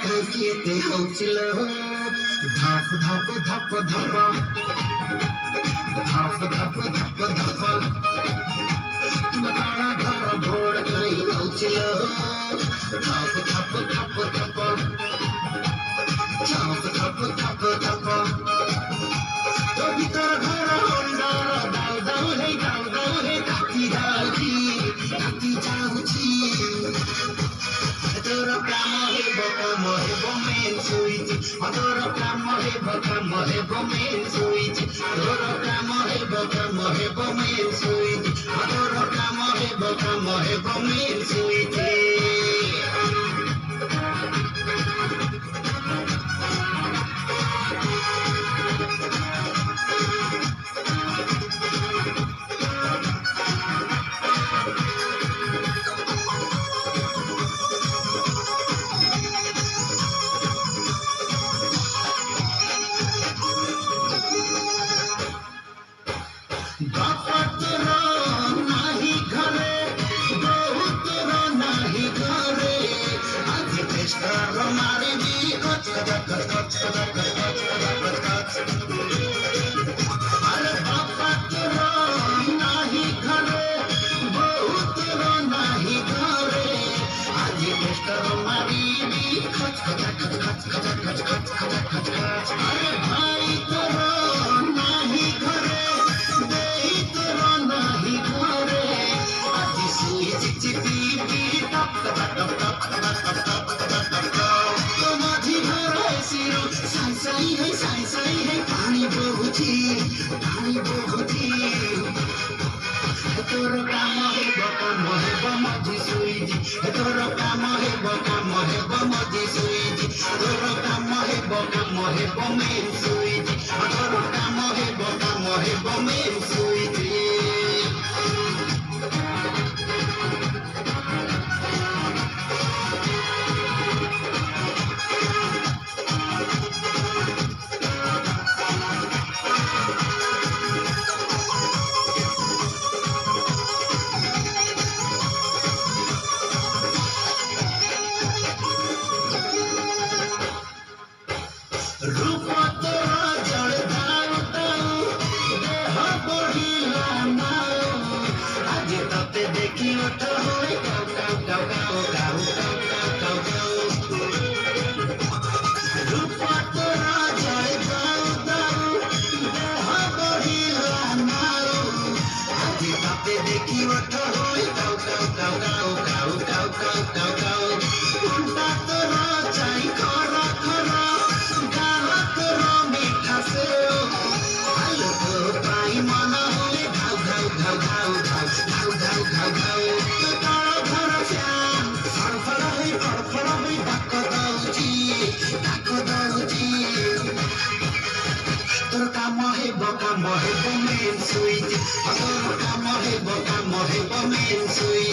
ଖାଇକି ହଉছিল ଧପ ଧପ ଧପ ଧପ ଧପ ଧପ ଧପ ଧପ ଘର ଭୋର ଖାଇ ହଉছিল ଧପ ଧପ ଧପ ଧପ ଧପ ଧପ ଧପ ଧପ ତୋ ଭିତର ଘର ଅଣ୍ଡର ଦାଉ ଦାଉ ହେଇ ତାତି ଯାଉଛି ତୋର କାମ ହେବ ମେନ୍ ସୁଇଚ ତୋର କାମ ହେବ ମେନ୍ ସୁଇଚ ତୋର କାମ ହେବ ମେନ୍ ସୁଇଚ ତୋର କାମ ହେବ ମେନ୍ ସୁଇଚ ବାପତର ନାହିଁ ଘରେ ବହୁତର ନାହିଁ ଘରେ ଆଜି ଚେଷ୍ଟାର ମାରିବି ଆରେ ବାପତର ନାହିଁ ଘରେ ବହୁତର ନାହିଁ ଘରେ ଆଜି ଚେଷ୍ଟାର ମାରିବି ଆରେ ଭାଇ ତୋର ନାହିଁ ଘରେ पानी बहुची तोर काम ହେବ ମଝି ସୁଇଜି ତୋର କାମ ହେବ ମଝି ସୁଇଜି ତୋର କାମ ହେବ ମେନ୍ ସୁଇଜି ତୋର କାମ ହେବ ମେନ୍ ସୁଇଜି रूप तोरा जड़ दाऊ देह बढ़िला नाऊ आज तते देखी उठ होई काऊ काऊ काऊ काऊ काऊ काऊ काऊ रूप तोरा जड़ दाऊ देह बढ़िला नाऊ आज तते देखी उठ होई काऊ काऊ काऊ काऊ काऊ काऊ काऊ काऊ उल्टा तोरा चाई खरा खरा तोर काम ହେବ ମେନ୍ ସୁଇଚ ତୋର କାମ ହେବ ମେନ୍ ସୁଇଚ